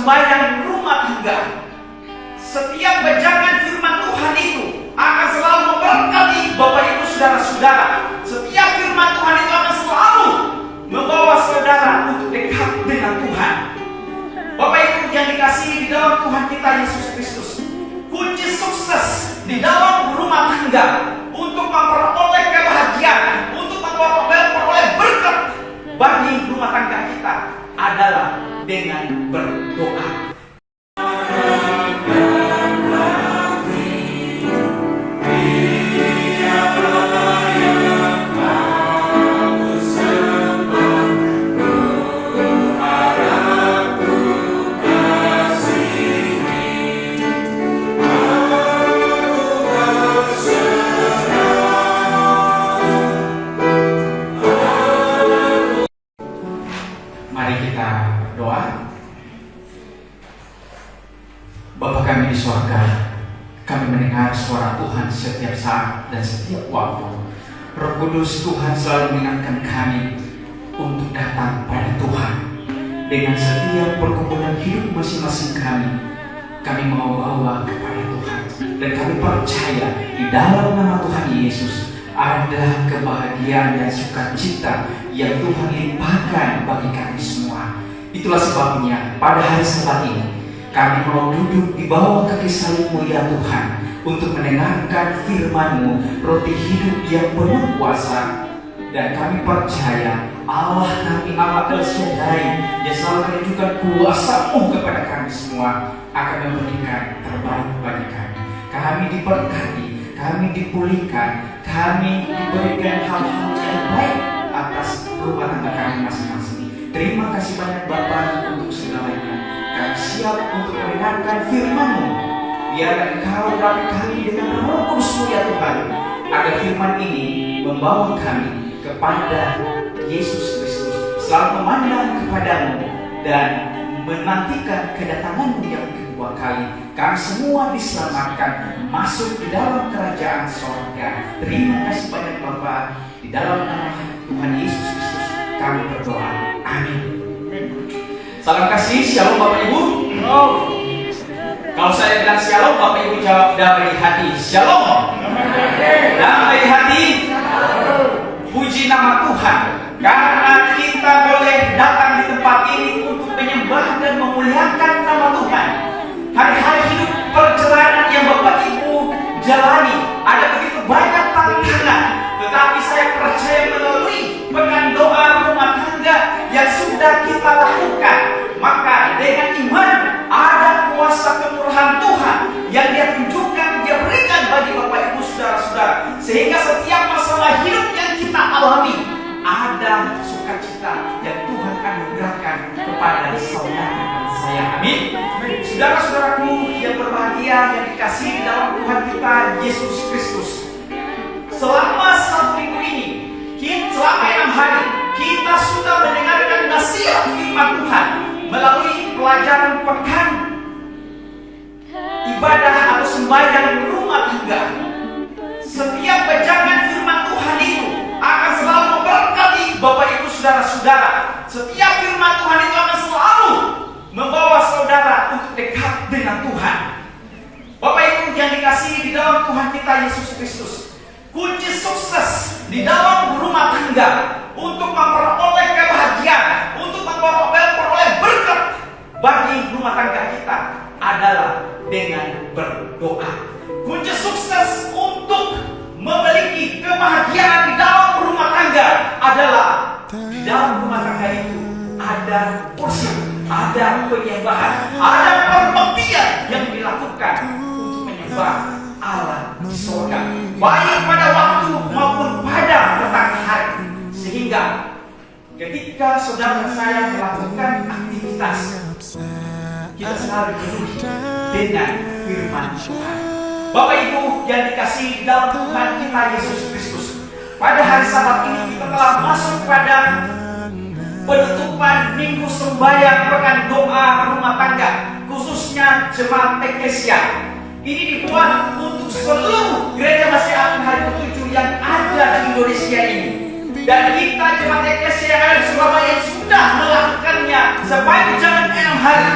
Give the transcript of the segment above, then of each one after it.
sembahyang rumah tangga, setiap bacakan firman Tuhan itu akan selalu memberkati Bapak Ibu saudara-saudara. Setiap firman Tuhan itu akan selalu membawa saudara untuk dekat dengan Tuhan. Bapak Ibu yang dikasihi di dalam Tuhan kita Yesus Kristus, kunci sukses di dalam rumah tangga untuk memperoleh kebahagiaan, untuk memperoleh berkat bagi rumah tangga kita adalah dengan berdoa. Mari kita berdoa. Bapa kami di surga, kami mendengar suara Tuhan setiap saat dan setiap waktu. Roh Kudus Tuhan selalu mengingatkan kami untuk datang pada Tuhan. Dengan setiap pergumulan hidup masing-masing kami mau bawa kepada Tuhan. Dan kami percaya di dalam nama Tuhan Yesus ada kebahagiaan dan sukacita yang Tuhan limpahkan bagi kami semua. Itulah sebabnya pada hari Sabat ini kami mau duduk di bawah kaki salib-Mu ya Tuhan, untuk mendengarkan firman-Mu, roti hidup yang penuh kuasa. Dan kami percaya Allah kami, Allah El Shaddai, yang selalu menunjukkan kuasa-Mu kepada kami semua, akan memberikan terbaik bagi kami. Kami diberkati, kami dipulihkan, kami diberikan hal-hal yang baik atas rumah tangga kami masing-masing. Terima kasih banyak Bapa untuk segalanya. Kami siap untuk mendengarkan firman-Mu. Biarlah Engkau urapi kami dengan Roh Kudus-Mu ya Tuhan, agar firman ini membawa kami kepada Yesus Kristus, selalu memandang kepada-Mu dan menantikan kedatangan-Mu yang kedua kali. Kami semua diselamatkan masuk di dalam kerajaan sorga. Terima kasih banyak Bapa. Di dalam nama Tuhan Yesus Kristus kami berdoa. Amin. Salam kasih, shalom Bapak Ibu. Kalau saya bilang shalom, Bapak Ibu jawab damai di hati. Shalom. Damai di hati. Puji nama Tuhan, karena kita boleh datang di tempat ini untuk menyembah dan memuliakan nama Tuhan. Hari-hari hidup perjalanan yang Bapak Ibu jalani ada begitu banyak tantangan, tetapi saya percaya melalui pekan doa rumah tangga yang sudah kita lakukan, maka dengan iman ada kuasa kemurahan Tuhan yang Dia tunjukkan, Dia berikan bagi Bapak Ibu saudara-saudara, sehingga setiap masalah hidup yang kita alami ada sukacita yang Tuhan anugerahkan kepada saudara dan saya. Amin. Saudara-saudaraku yang berbahagia, yang dikasihi dalam Tuhan kita Yesus Kristus, selama 1 minggu ini, selama 6 hari, kita sudah mendengarkan nasihat firman Tuhan melalui pelajaran pekan ibadah atau sembahyang rumah tangga. Setiap bacakan firman Tuhan itu akan selalu memberkati Bapak Ibu saudara-saudara. Setiap firman Tuhan itu akan selalu membawa saudara untuk dekat dengan Tuhan. Bapak Ibu yang dikasihi di dalam Tuhan kita Yesus Kristus, kunci sukses di dalam rumah tangga untuk memperoleh kebahagiaan, untuk memperoleh berkat bagi rumah tangga kita adalah dengan berdoa. Kunci sukses untuk memiliki kebahagiaan di dalam rumah tangga adalah di dalam rumah tangga itu ada worship, ada penyembahan, ada pembaktian yang dilakukan untuk menyembah Allah di surga, baik pada waktu maupun pada petang hari. Sehingga ketika saudara saya melakukan aktivitas, kita selalu dipenuhi dengan firman Tuhan. Bapak Ibu yang dikasihi dalam Tuhan kita Yesus Kristus, pada hari Sabat ini kita telah masuk pada penutupan minggu sembahyang pekan doa rumah tangga, khususnya jemaat eklesia. Ini dibuat untuk seluruh gereja Masih Hari Ketujuh yang ada di Indonesia ini. Dan kita jemaat eklesia yang ada di Surabaya sudah melakukannya sepanjang 6 hari.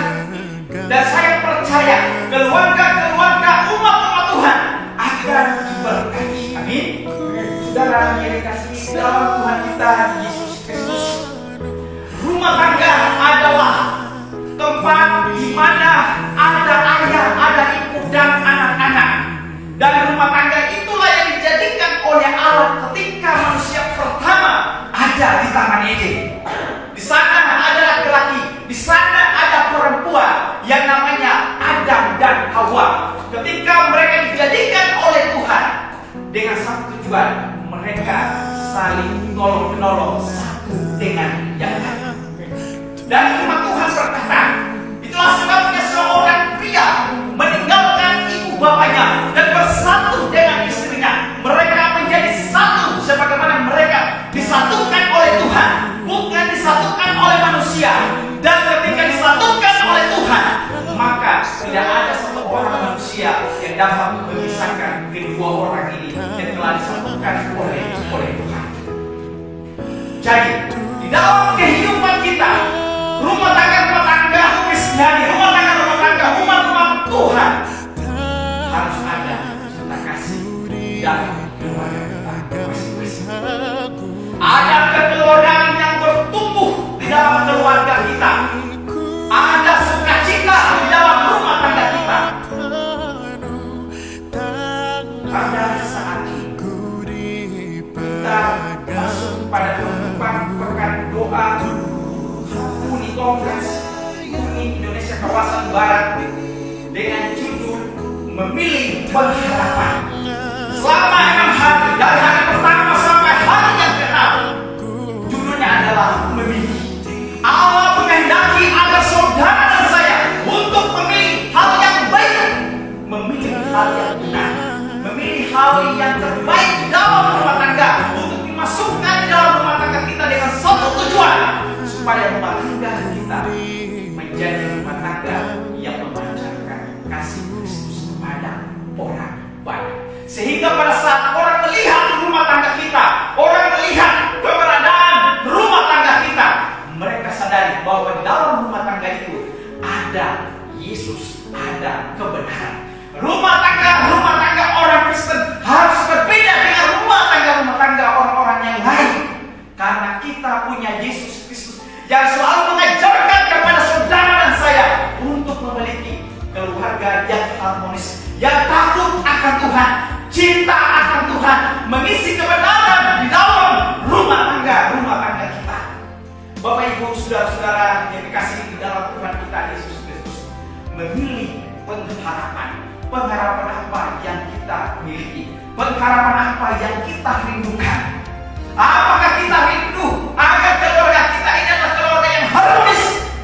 Dan saya percaya keluarga-keluarga umat-umat Tuhan akan diberkati. Amin. Saudara yang dikasihi dalam Tuhan kita Yesus Kristus, rumah tangga adalah tempat di mana ada ayah, ada ibu dan anak-anak. Dan rumah tangga itulah yang dijadikan oleh Allah ketika manusia pertama ada di Taman Eden. Di sana ada laki-laki, di sana ada perempuan yang namanya Adam dan Hawa. Ketika mereka dijadikan oleh Tuhan dengan satu tujuan, mereka saling tolong-menolong satu dengan yang lain. Dan firman Tuhan berkata, itulah sebabnya seorang pria meninggalkan ibu bapaknya dan bersatu dengan istrinya. Mereka menjadi satu sebagaimana mereka disatukan oleh Tuhan, bukan disatukan oleh manusia. Dan ketika disatukan oleh Tuhan, maka tidak ada satu orang manusia yang dapat memisahkan kedua orang ini yang telah disatukan oleh Tuhan. Jadi di dalam kehidupan kita, rumah tangga Kristiani, rumah tangga umat Tuhan, harus ada cinta kasih dalam keluarga kita masing-masing. Ada kekeluargaan yang bertumbuh di dalam keluarga kita. Ada sukacita di dalam rumah tangga kita. Pada saat ini kita masuk pada pekan doa Uni Kongres Uni Indonesia Kawasan Barat dengan judul Memilih Pengharapan. Selama 6 hari, dari hari pertama sampai hari yang ke-6, judulnya adalah Memilih. Allah menghendaki agar saudara dan saya untuk memilih hal yang baik, memilih hal yang benar, memilih hal yang terbaik di dalam rumah tangga, untuk dimasukkan di dalam rumah tangga kita dengan satu tujuan, supaya rumah tangga kita menjadi rumah tangga yang memancarkan kasih Kristus kepada orang banyak. Sehingga pada saat orang melihat rumah tangga kita, orang melihat keberadaan rumah tangga kita, mereka sadari bahwa di dalam rumah tangga itu ada Yesus, ada kebenaran. Rumah tangga orang Kristen harus berbeda dengan rumah tangga orang-orang yang lain, karena kita punya Yesus Kristus yang selalu mengajarkan kepada saudara dan saya untuk memiliki keluarga yang harmonis, yang takut akan Tuhan, cinta akan Tuhan, mengisi kebenaran di dalam rumah tangga kita. Bapak Ibu, saudara-saudara yang dikasihi di dalam Tuhan kita Yesus Kristus, memilih pengharapan. Pengharapan apa yang kita miliki? Pengharapan apa yang kita rindukan? Apakah kita rindu agar keluarga kita ini adalah keluarga yang harmonis?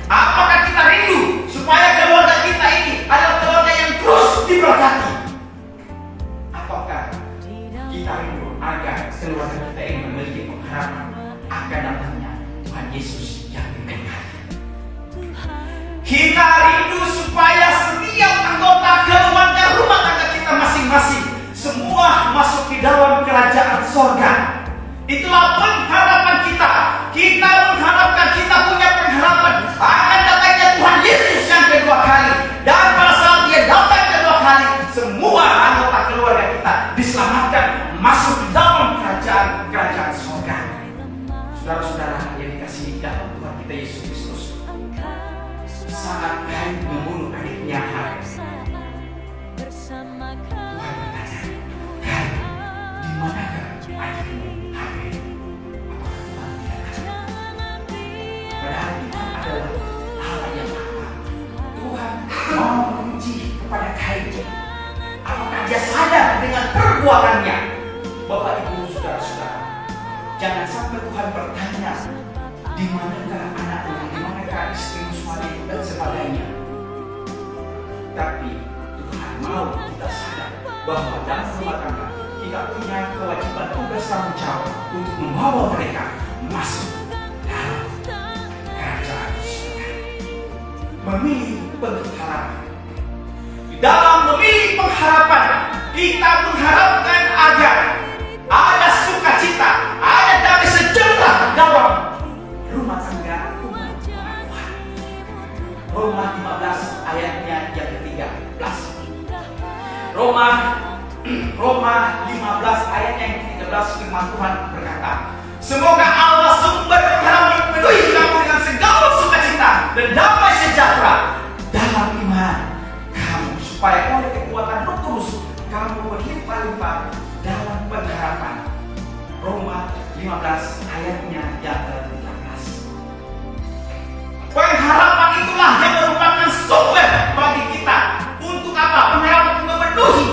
Apakah kita rindu supaya keluarga kita ini adalah keluarga yang terus diberkati? Apakah kita rindu agar keluarga kita ini memiliki pengharapan akan datangnya Tuhan Yesus yang dikenal? Kita rindu supaya setiap anggota keluarga rumah tangga kita masing-masing semua masuk di dalam kerajaan sorga. Itulah pengharapan kita. Kita mengharapkan, kita punya pengharapan akan datangnya Tuhan Yesus yang kedua kali. Dan pada saat Dia datang kedua kali, semua anggota keluarga kita diselamatkan masuk di dalam kerajaan sorga. Saudara-saudara yang dikasihi dalam Tuhan kita Yesus Kristus, saat Kain membunuh adiknya Habel, Tuhan bertanya, Kain, di manakah adikmu Habel? Apakah Tuhan tidak tahu? Padahal Tuhan adalah Allah yang apa? Tuhan mau menguji kepada Kain, apakah dia sadar dengan perbuatannya? Bapak Ibu, saudara-saudara, jangan sampai Tuhan bertanya, di manakah anakmu, di manakah istrimu, suamimu, dan sebagainya. Tapi Tuhan mau kita sadar bahwa dalam rumah tangga kita punya kewajiban, tugas, tanggung jawab untuk membawa mereka masuk dalam kerajaan surga. Memilih pengharapan. Di dalam memilih pengharapan, kita mengharapkan agar ada sukacita, ada damai sejahtera dalam rumah tangga umat Tuhan. Roma 15 ayat Roma 15 ayat yang 13 firman Tuhan berkata, semoga Allah sumber pengharapan memenuhi kamu dengan segala sukacita dan damai sejahtera dalam iman kamu, supaya oleh kekuatan Roh Kudus kamu berlimpah-limpah dalam pengharapan. Roma 15 ayatnya yang ke-13. Pengharapan itulah yang merupakan sumber bagi kita. Untuk apa? Pengharapan itu memenuhi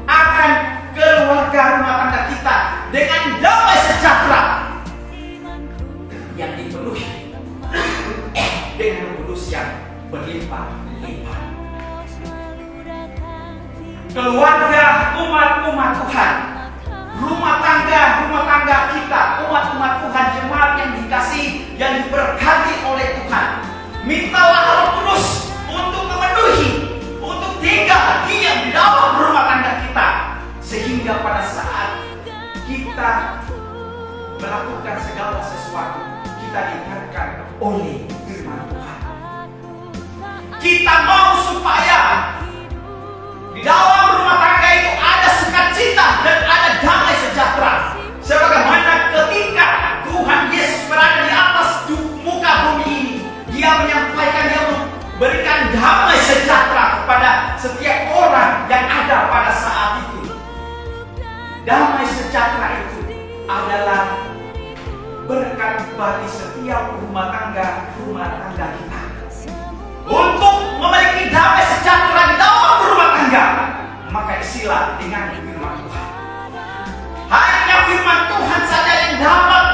akan keluarga rumah tangga kita dengan damai sejahtera yang dipenuhi dengan Roh Kudus yang berlimpah-limpah. Keluarga umat Tuhan, rumah tangga kita, umat Tuhan, jemaat yang dikasihi, yang diberkati oleh Tuhan, mintalah Roh Kudus untuk memenuhi, untuk tinggal diam di dalam rumah tangga kita, sehingga pada saat kita melakukan segala sesuatu, kita diingatkan oleh firman Tuhan. Kita mau supaya di dalam rumah tangga itu ada sukacita dan ada damai sejahtera, sebagaimana ketika Tuhan Yesus berada di atas muka bumi ini, Dia menyampaikan, Dia memberikan damai sejahtera kepada setiap orang yang ada pada saat itu. Damai sejahtera itu adalah berkat bagi setiap rumah tangga kita. Untuk memiliki damai sejahtera di dalam rumah tangga, maka isilah dengan firman Tuhan. Hanya firman Tuhan saja yang dapat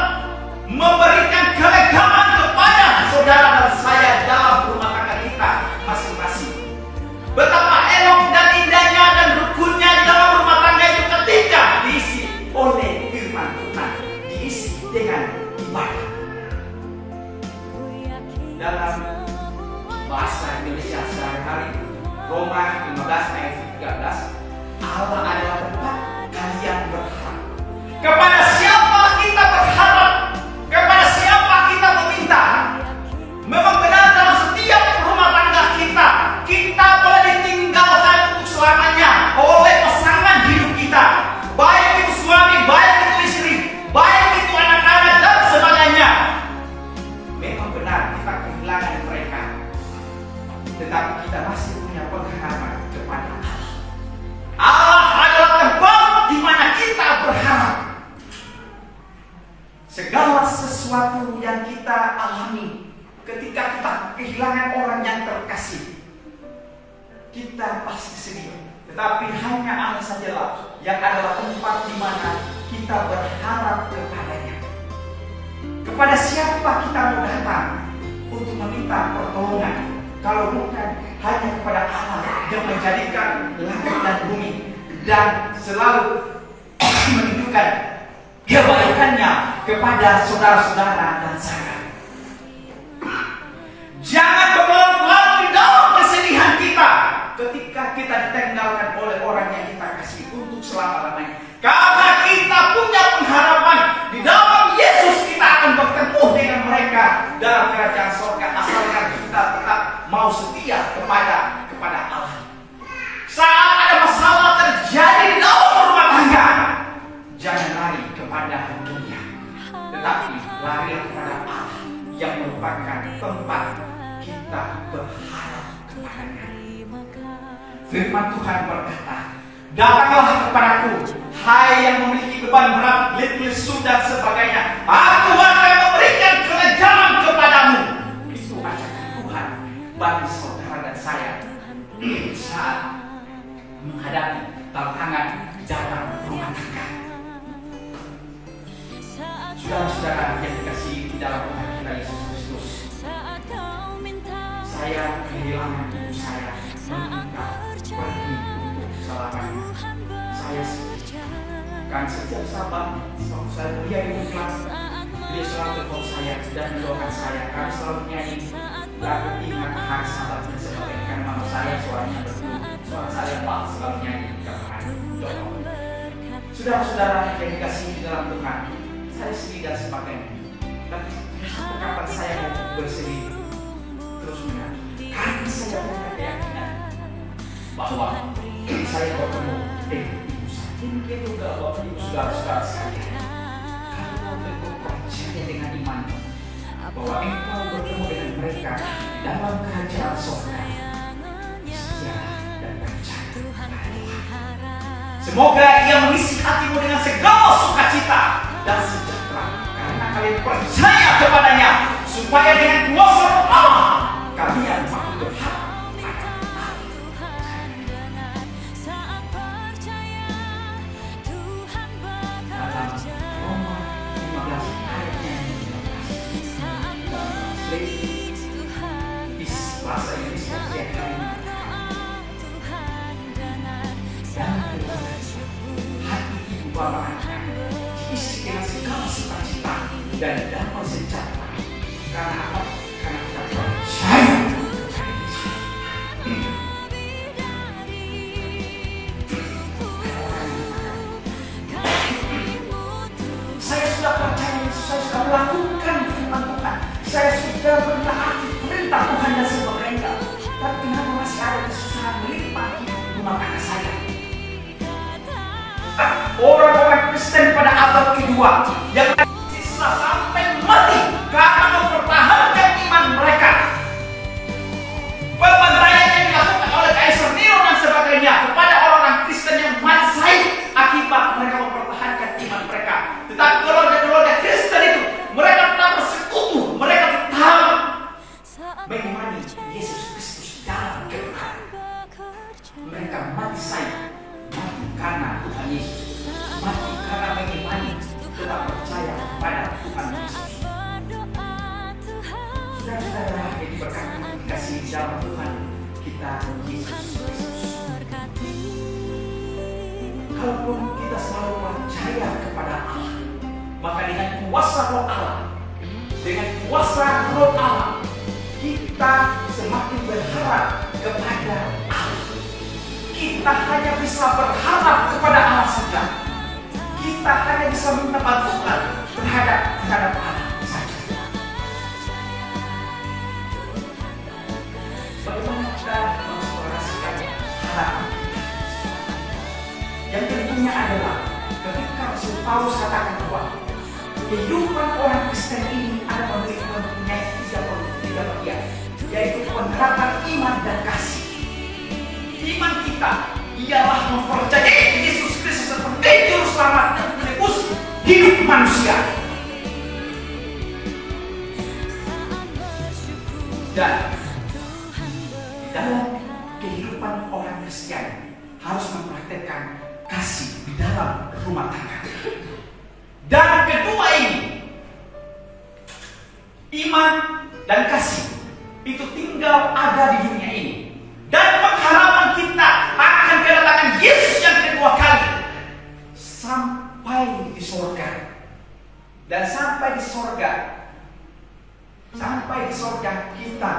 memberikan kelegaan kepada saudara dan saya dalam rumah tangga kita masing-masing. Betapa elok dan indahnya dan rukunnya di dalam rumah tangga itu ketika diisi oleh firman Tuhan, diisi dengan ibadah. Dalam bahasa Indonesia sehari-hari, Roma 15 ayat 13, Allah adalah tempat kalian berharap. Kepada siapa kita berharap? Kepada siapa kita meminta? Memang benar dalam setiap rumah tangga kita boleh ditinggalkan untuk selamanya oleh pasangan hidup kita, baik itu suami, baik itu istri, baik itu anak-anak dan sebagainya. Memang benar kita kehilangan mereka, tetapi kita masih punya pengharapan kepada Allah. Allah adalah tempat di mana kita berharap. Segala sesuatu yang kita alami ketika kita kehilangan orang yang terkasih, kita pasti sedih. Tetapi hanya Allah sajalah yang adalah tempat di mana kita berharap kepadanya. Kepada siapa kita mau datang untuk meminta pertolongan, kalau bukan hanya kepada Allah yang menjadikan langit dan bumi dan selalu menunjukkan kebaikannya kepada saudara-saudara dan saya. Jangan berlarut-larut di dalam kesedihan kita ketika kita ditinggalkan oleh orang yang kita kasih untuk selama-lamanya. Karena kita punya pengharapan di dalam Yesus, kita akan bertemu dengan mereka dalam kerajaan surga, asalkan kita tetap mau setia kepada Allah. Saat ada masalah terjadi di dalam rumah tangga, jangan lari kepada dunia, tetapi lari kepada Allah yang merupakan tempat kita berharap kepadanya. Firman Tuhan berkata, datanglah kepadaku, hai yang memiliki beban berat, lesu dan sebagainya, aku akan memberikan kelegaan kepadamu. Itu ajakan Tuhan bagi saudara dan saya saat menghadapi tantangan dalam rumah tangga. Saudara-saudara yang dikasihi di dalam Tuhan kita Yesus Kristus, saya kehilangan ibu saya, meminta pergi untuk selamanya. Saya sedih, kan setiap sahabat waktu saya kuliah di Muslim, dia selalu telepon saya dan mendoakan saya, karena selalu nyanyi lagu ingat hari Sabat dan sebagainya. Karena mama saya suaranya berdua, suara saya pak selalu nyanyi karena doa. Saudara-saudara yang dikasihi di dalam Tuhan, saya sedih dan sebagainya. Tapi kapan saya mau bersedih terus menang? Karena saya punya keyakinan bahwa saya bertemu dengan ibu saya. Mungkin juga Bapak Ibu saudara-saudara sekalian, kalau engkau percaya dengan iman bahwa engkau bertemu dengan mereka di dalam kerajaan surga, setia dan percaya pada Tuhan. Semoga Ia mengisi hatimu dengan segala sukacita dan sejahtera karena kalian percaya kepadanya, supaya dengan kuasa Roh Allah kalian mampu berharap pada Allah. Dalam Roma 15 ayatnya yang 15, dalam bahasa Inggris yang dan hati ibu bapa Anda diisi dengan segala sukacita dan damai sejahtera. Karena apa? Karena kita percaya kepada Yesus. Saya sudah percaya Yesus, saya sudah melakukan firman Tuhan, saya sudah menaati perintah Tuhan dan sebagainya. Tapi kenapa masih ada kesusahan melimpah di rumah tangga saya? Orang-orang Kristen pada abad kedua yang sisa sampai mati karena mempertahankan iman mereka. Pembantaian yang dilakukan oleh Kaisar Nero dan sebagainya kepada orang-orang Kristen yang mati akibat mereka mempertahankan iman mereka. Tetapi keluarga-keluarga Kristen itu, mereka tetap bersekutu, mereka tetap mengimani Yesus Kristus dalam kebenaran. Mereka mati karena Tuhan Yesus, mati karena mengimani, tetap percaya kepada Tuhan Yesus. Saudara-saudara yang diberkati dikasihi di dalam Tuhan kita Yesus Kristus, kalaupun kita selalu percaya kepada Allah, maka dengan kuasa Roh Allah, dengan kuasa Roh Allah, kita semakin berharap kepada Allah. Kita hanya bisa berharap kepada Allah saja. Kita hanya bisa minta bantuan terhadap Allah saja. Bagaimana kita mengeksplorasikan harapan kita? Yang tentunya adalah ketika Rasul Paulus katakan bahwa kehidupan orang Kristen ini ada mempunyai tiga bagian, yaitu pengharapan, iman, dan kasih. Iman kita ialah mempercayai Yesus Kristus sebagai juru selamat dan penebus hidup manusia. Dan di dalam kehidupan orang Kristen harus mempraktekkan kasih di dalam rumah tangga. Dan kedua ini, iman dan kasih itu tinggal ada di dunia ini. Dan pengharapan kita akan kedatangan Yesus yang kedua kali sampai di sorga. Dan sampai di sorga kita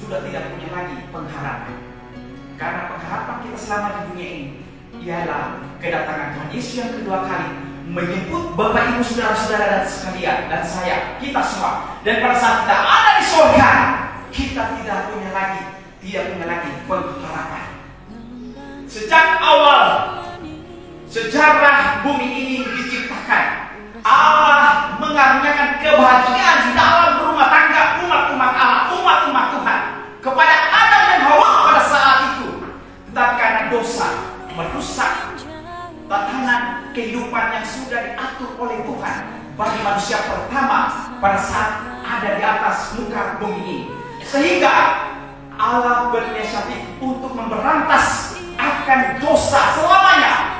sudah tidak punya lagi pengharapan. Karena pengharapan kita selama di dunia ini ialah kedatangan Tuhan Yesus yang kedua kali, menyebut Bapak Ibu saudara-saudara dan sekalian dan saya, kita semua. Dan pada saat kita ada di sorga, kita tidak punya lagi pengharapan. Sejak awal sejarah bumi ini diciptakan, Allah mengaruniakan kebahagiaan di dalam rumah tangga umat-umat Allah, umat-umat Tuhan kepada Adam dan Hawa pada saat itu. Tetapi karena dosa merusak tatanan kehidupan yang sudah diatur oleh Tuhan bagi manusia pertama pada saat ada di atas muka bumi ini, sehingga Allah berinisiatif untuk memberantas akan dosa selamanya.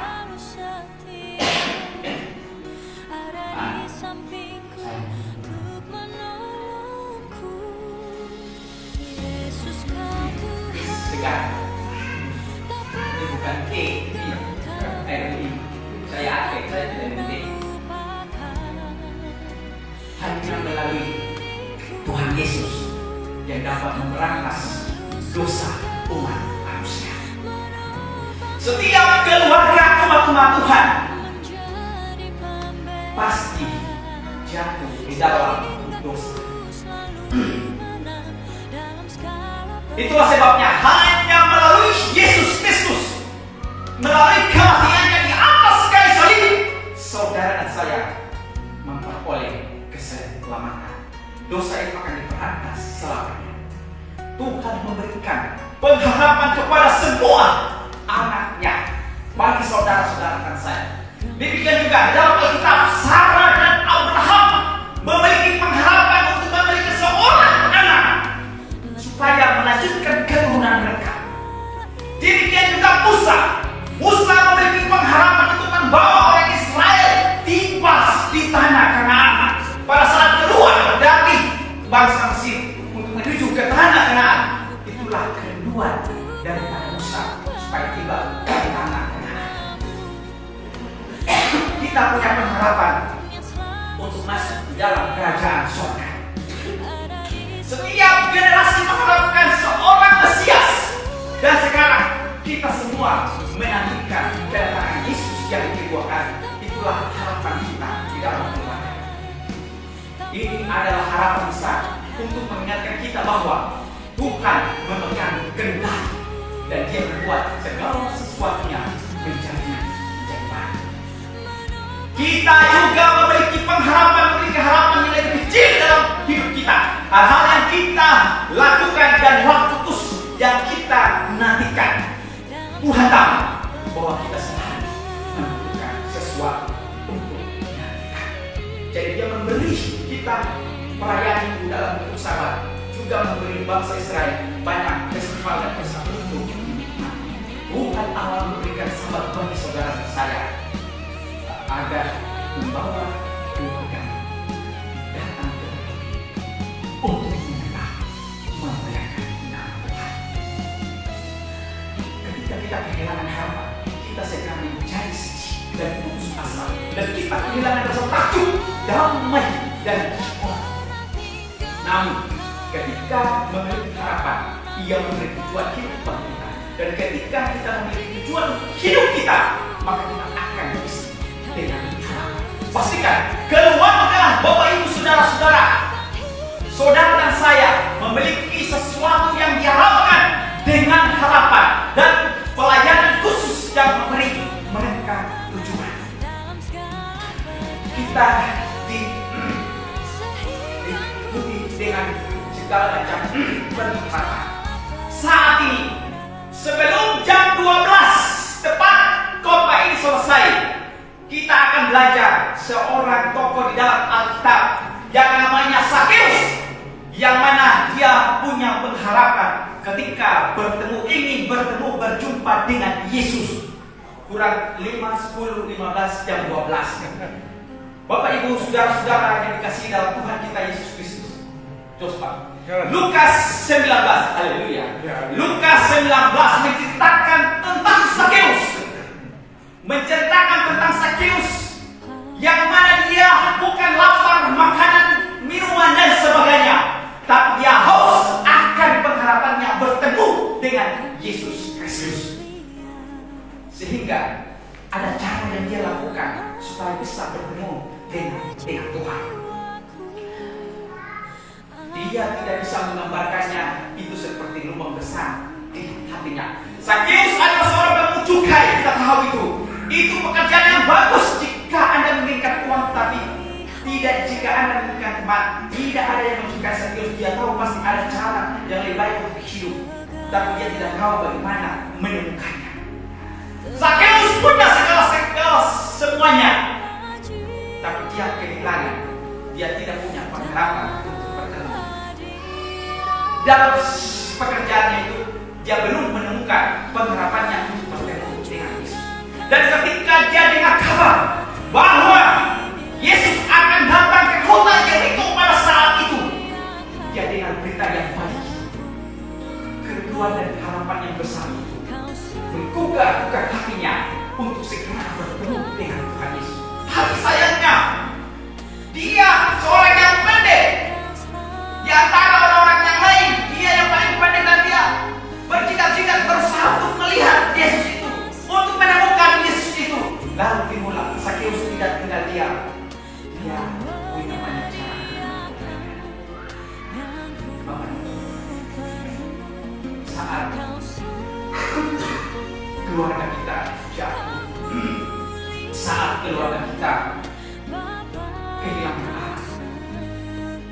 Segar. Ini bukan T, ini saya aktif, saya tidak penting. Hanya melalui Tuhan Yesus yang dapat memberantas dosa umat manusia. Setiap keluarga umat-umat Tuhan pasti jatuh di dalam dosa. Itulah sebabnya hanya melalui Yesus Kristus pengharapan kepada semua anaknya. Bagi saudara-saudara kan saya. Demikian juga dalam Alkitab, Sarah dan Abraham memiliki pengharapan untuk memiliki seorang anak supaya melanjutkan keturunan mereka. Demikian juga Musa memiliki pengharapan untuk membawa orang Israel tiba di tanah Kanaan pada saat keluar dari bangsa Mesir untuk menuju ke tanah Kanaan. Itulah kerinduan daripada Musa supaya tiba di tanah Kanaan. Kita punya pengharapan untuk masuk di dalam kerajaan surga. Setiap generasi mengharapkan seorang Mesias, dan sekarang kita semua menantikan kedatangan Yesus yang dituakan. Itulah harapan kita di dalam keluarga. Ini adalah harapan besar untuk mengingatkan kita bahwa Tuhan memegang kendali dan Dia membuat segala sesuatunya menjadi baik. Kita juga memiliki harapan yang lebih kecil dalam hidup kita. Hal-hal yang kita lakukan dan waktu khusus yang kita nantikan. Tuhan tahu bahwa kita selalu membutuhkan sesuatu untuk dinantikan. Jadi Dia memberi kita perayaan itu dalam bentuk Sabat, juga memberi bangsa Israel banyak festival dan pesta untuk dinikmati. Tuhan Allah memberikan Sabat bagi saudara saya agar membawa keluarga datang ke untuk menyembah, memuliakan nama Tuhan. Ketika kita kehilangan harapan, kita segera mencari suci dan putus asa, dan kita kehilangan rasa takut, damai dan syukur. Namun, ketika memiliki harapan, Ia memberi tujuan hidup bagi kita. Dan ketika kita memiliki tujuan hidup kita, maka kita akan bisa dengan harapan. Pastikan keluarga, Bapak Ibu, saudara-saudara, saudara dan saya memiliki sesuatu yang diharapkan dengan harapan dan pelayanan khusus yang memberi mereka tujuan. Kita diikuti dengan segala macam pengharapan. Saat ini, sebelum jam 12 tepat khotbah ini selesai, kita akan belajar seorang tokoh di dalam Alkitab yang namanya Sakeus, yang mana dia punya pengharapan ketika ingin berjumpa dengan Yesus. Kurang 5, 10, 15, jam 12. Bapak Ibu, saudara-saudara yang dikasihi dalam Tuhan kita Yesus Kristus. Coba Lukas 19, haleluya. Lukas 19 menceritakan tentang Sakeus. Yang mana dia bukan lapar makanan, minuman dan sebagainya, tapi dia haus akan pengharapannya bertemu dengan Yesus Kristus. Sehingga ada cara yang dia lakukan supaya bisa bertemu dengan Tuhan. Dia tidak bisa menggambarkannya itu seperti lubang besar di hatinya. Sakeus adalah seorang pemungut cukai, kita tahu itu. Itu pekerjaan yang bagus jika Anda menginginkan uang, tapi tidak jika Anda menginginkan teman. Tidak ada yang mencintai Sakeus. Dia tahu pasti ada cara yang lebih baik untuk hidup, tapi dia tidak tahu bagaimana menemukannya. Sakeus punya segala semuanya, tapi dia kehilangan. Dia tidak punya pengharapan untuk bertemu. Dalam pekerjaannya itu, dia belum menemukan pengharapannya untuk bertemu dengan Yesus. Dan ketika dia dengar kabar bahwa Yesus akan datang ke kota Yeriko pada saat itu, dia dengar berita yang baik, kerinduan dan harapan yang besar itu menggugah hatinya untuk segera bertemu dengan Tuhan Yesus. Tapi sayangnya, dia seorang yang pendek di antara orang-orang yang lain. Dia yang paling pendek dan dia bercita-cita berusaha untuk melihat Yesus itu, untuk menemukan Yesus itu. Lalu timbullah Sakeus tidak tinggal diam. Dia punya banyak cara. Saat keluarga kita jatuh, saat keluarga kita kehilangan arah,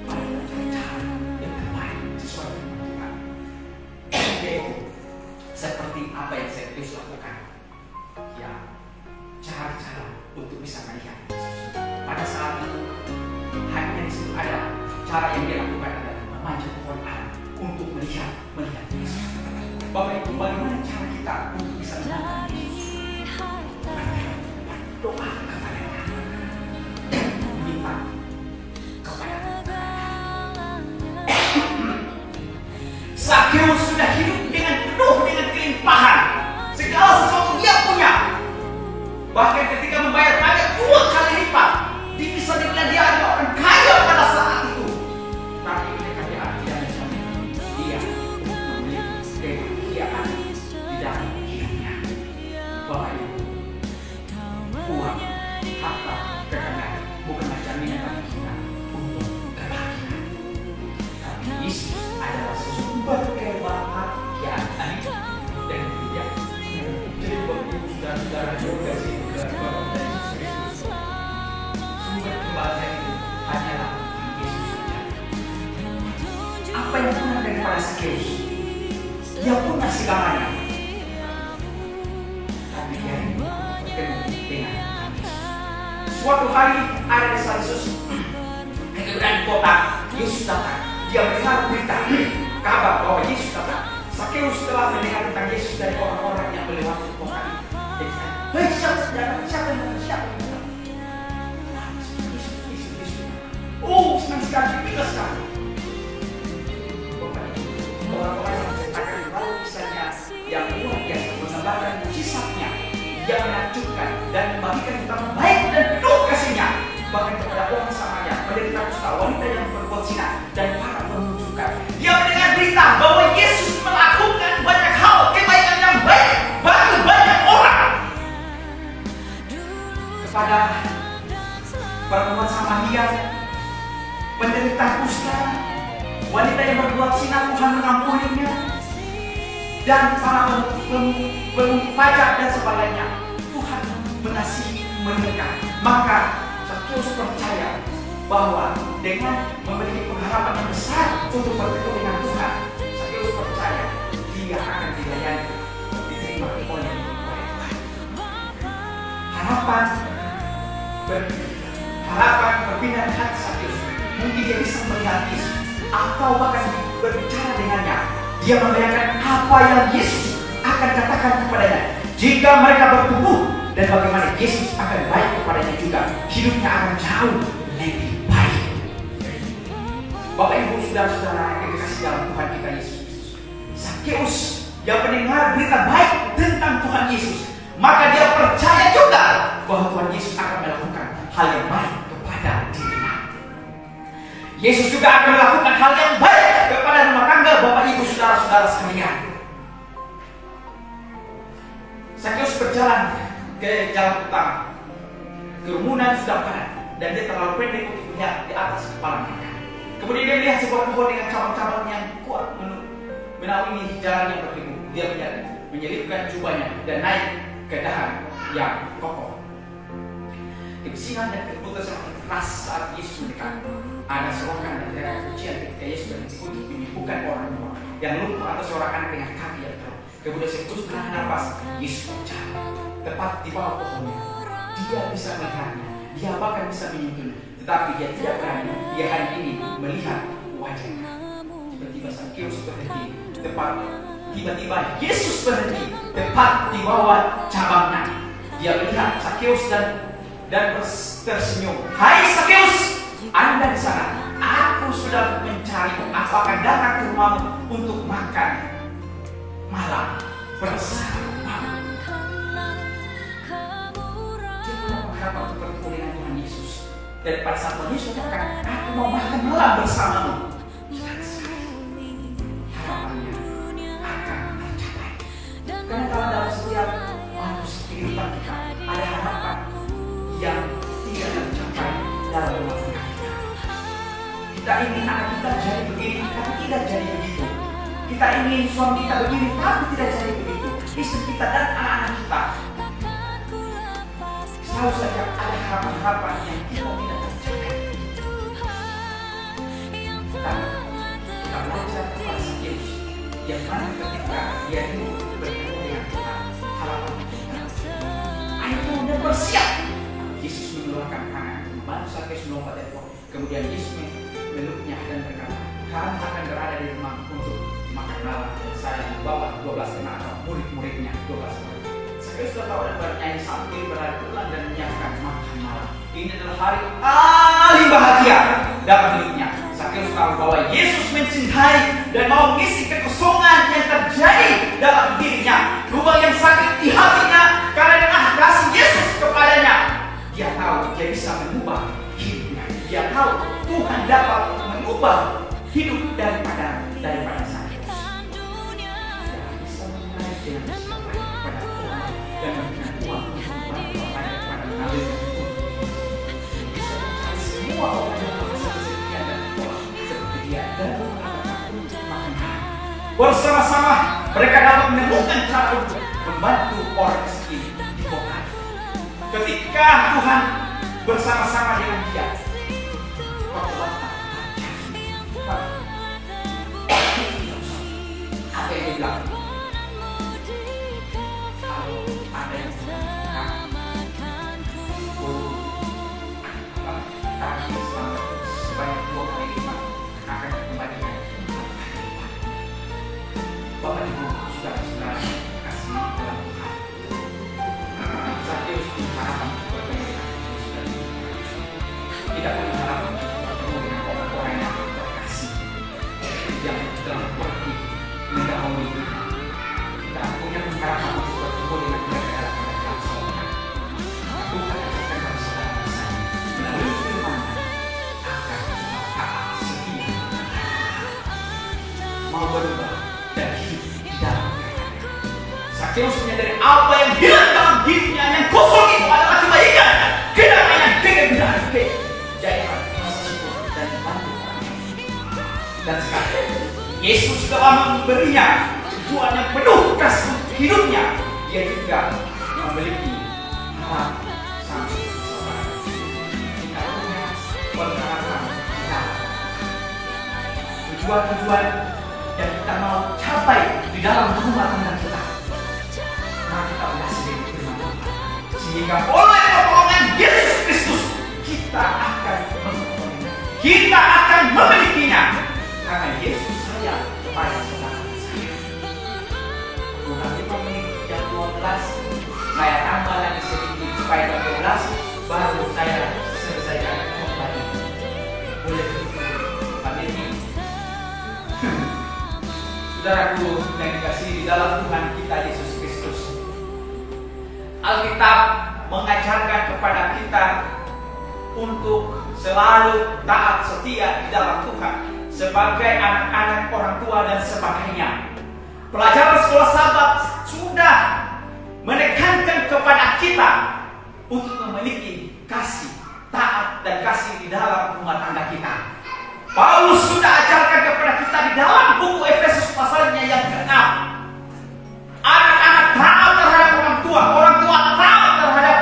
mari kita cari cara yang terbaik sesuai dengan Tuhan. Yaitu seperti apa yang Zakheus lakukan. Ya, cara-cara untuk bisa melihat Yesus. Pada saat itu hanya di situ ada cara yang dia lakukan adalah memanjat pohon ara untuk melihat Yesus. Bapak Ibu, bagaimana cara kita untuk bisa melihat Yesus? Doa kepadanya dan minta kepadanya. Zakheus sudah hidup dengan penuh dengan kelimpahan. Segala sesuatu dia punya. Bahkan ketika membayar pajak 2 kali lipat, bisa dibilang dia adalah orang kaya pada saat itu. Tapi kekayaan tidak menjamin dia memiliki kebahagiaan di dalam hidupnya. Bapak Ibu, uang, harta, kekayaan bukanlah jaminan bagi kita untuk kebahagiaan. Tapi Yesus adalah sumber kebahagiaan. Amin. Dan tidak. Jadi Bapak Ibu saudara-saudara juga sih kebahagiaan Yesus. Sumber kebahagiaan itu hanyalah Yesus saja. Apa yang kurang daripada Zakheus? Dia punya segalanya. Tapi dia bertemu dengan Yesus. Suatu hari ada di Yesus kemudian di kota. Yesus datang. Dia mendengar berita kabar bahwa Yesus datang. Zakheus telah mendengar tentang Yesus dari orang-orang yang melewati kota itu. Dia bilang, "Hei, siapa? Oh, senang sekali, pindah sekali." Orang-orang yang menceritakan lalu kisahnya yang luar biasa menggambarkan mujizatnya yang menakjubkan dan membagikan utama baik dan penuh kasihnya bahkan kepada orang Samaria, penderita kusta, wanita yang berbuat zina dan para penunjukan. Dia mendengar berita bahwa Yesus melakukan banyak hal kebaikan yang baik bagi banyak orang. Kepada perempuan Samaria, penderita kusta, wanita yang berbuat zina, Tuhan mengampuninya, dan para pengungut pajak dan sebagainya, Tuhan mengasihi mereka. Maka Zakheus percaya bahwa dengan memiliki pengharapan yang besar untuk bertemu dengan Tuhan, Zakheus percaya dia akan dilayani, diterima oleh Tuhan. Harapan berpindah di hati Zakheus. Mungkin dia bisa melihat Yesus atau bahkan berbicara dengannya. Dia membayangkan apa yang Yesus akan katakan kepadanya jika mereka bertumbuh, dan bagaimana Yesus akan baik kepadanya juga. Hidupnya akan jauh lebih baik. Bapak Ibu saudara-saudara yang dikasihi dalam Tuhan kita Yesus Kristus, Zakheus yang mendengar berita baik tentang Tuhan Yesus, maka dia percaya juga bahwa Tuhan Yesus akan melakukan hal yang baik kepada dirinya. Yesus juga akan melakukan hal yang baik kepada rumah tangga Bapak Ibu saudara-saudara sekalian. Zakheus berjalan ke jalan utama. Kerumunan sudah padat dan dia terlalu pendek untuk melihat di atas kepala mereka. Kemudian dia melihat sebuah pohon dengan cabang-cabang yang kuat menaungi jalan yang berliku. Dia menyelipkan jubahnya dan naik ke dahan yang kokoh. Kebisingan dan keputusan keras saat Yesus mendekat. Ada selokan dan teriakan pujian ketika Yesus berhenti untuk menyembuhkan orang tua yang lumpuh atau seorang anak dengan kaki yang teruk. Kemudian Zakheus menahan nafas. Yesus berjalan tepat di bawah pohonnya. Dia bisa melihatnya, dia bahkan bisa menyentuhnya, tetapi dia tidak berani. Dia hari ini melihat wajahnya. Tiba-tiba Zakheus berhenti tiba-tiba Yesus berhenti tepat di bawah cabangnya. Dia melihat Zakheus dan tersenyum. "Hai Zakheus, Anda di sana. Aku sudah mencarimu. Aku akan datang ke rumahmu untuk makan malam bersama." Dia punya pengharapan untuk bertemu dengan Tuhan Yesus. Dan pada saat Tuhan Yesus katakan, "Aku mau makan malam bersamamu," harapannya akan tercapai. Karena kalau dalam setiap kehidupan kita ada harapan yang tidak tercapai dalam rumah tangga kita. Kita ingin anak kita jadi begini, tapi tidak jadi begitu. Kita ingin suami kita begini, tapi tidak jadi begitu. Istri kita dan anak-anak kita. Selalu saja ada harapan-harapan yang kita tidak tercapai. Kita belajar kepada Zakheus yang mana ketika dia hidup Kemudian Yesus meluknya dan berkata, kamu akan berada di rumah untuk makan malam. Dan saya membawa 12 teman atau murid-muridnya 12 orang. Saya sudah tahu dan bernyanyi sambil berlari pulang dan menyiapkan makan malam. Ini adalah hari paling bahagia dalam hidupnya. Sakeus tahu bahwa Yesus mencintai dan mau mengisi kekosongan yang terjadi dalam dirinya. Lubang yang sakit di hatinya karena dengan kasih Yesus kepadanya. Dia tahu dia bisa mengubah hidupnya. Dia tahu Tuhan dapat mengubah hidup daripada Sakeus. Dia bisa menarik dengan siapa kepada orang dan memberikan uang untuk membantu orang kepada mengalirkan itu. Bisa mencari semua orang yang merasa setia dan kuat seperti dia dan mengatakan untuk makan. Bersama-sama mereka dapat menemukan cara untuk membantu orang miskin di kota. Ketika Tuhan bersama-sama dengan dia, apa yang dia bilang? Kalau ada yang tapi sebanyak 2 kali lipat akan dikembalikan. Bapak Ibu saudara-saudara kasih dalam Tuhan. Sakeus punya harapan bertemu dengan Yesus. Tidak punya harapan bertemu dengan orang-orang yang terkasih yang telah pergi mendahului kita. Tidak punya harapan untuk bertemu dengan mereka dalam keadaan sorga. Tuhan ajarkan kepada saudara saya melalui firman akan setia mau berubah dan hidup di dalam mereka. Sakeus menyadari apa yang hilang dalam dirinya, yang kosong itu adalah kebaikan, kedamaian, kegembiraan, kejayaan, rasa syukur dan bantu orang. Dan sekarang Yesus telah memberinya tujuan yang penuh kasih untuk hidupnya. Dia juga memiliki harapan sang seseorang. Jika punya pengharapan kita, tujuan-tujuan yang kita mau capai di dalam rumah tangga kita, maka kita berhasil dengan firman Tuhan. Sehingga oleh pertolongan Yesus Kristus kita akan memperolehnya, kita akan memilikinya, karena Yesus sayang kepada saudara saya. Bukan 5 menit jam 12, saya tambah lagi sedikit supaya jam 12 baru saya selesaikan kembali. Boleh begitu, pandemi. Saudaraku yang dikasihi di dalam Tuhan kita Yesus Kristus, Alkitab mengajarkan kepada kita untuk selalu taat setia di dalam Tuhan sebagai anak-anak orang tua dan sebagainya. Pelajaran sekolah Sabat sudah menekankan kepada kita untuk memiliki kasih, taat dan kasih di dalam rumah tangga kita. Paulus sudah ajarkan kepada kita di dalam buku Efesus pasalnya yang ke-6. Anak-anak taat terhadap orang tua taat terhadap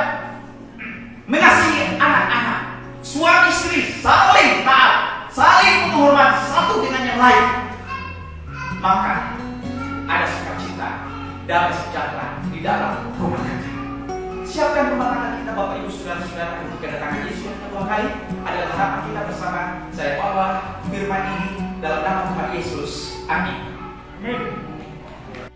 mengasihi anak-anak. Suami istri saling taat, saling menghormati satu dengan yang lain. Maka ada sukacita, damai sejahtera di dalam rumah tangga. Siapkan rumah tangga kita, Bapak Ibu saudara-saudara, untuk kedatangan Yesus yang kedua kali. Adalah harapan kita bersama. Saya bawa firman ini dalam nama Tuhan Yesus. Amin.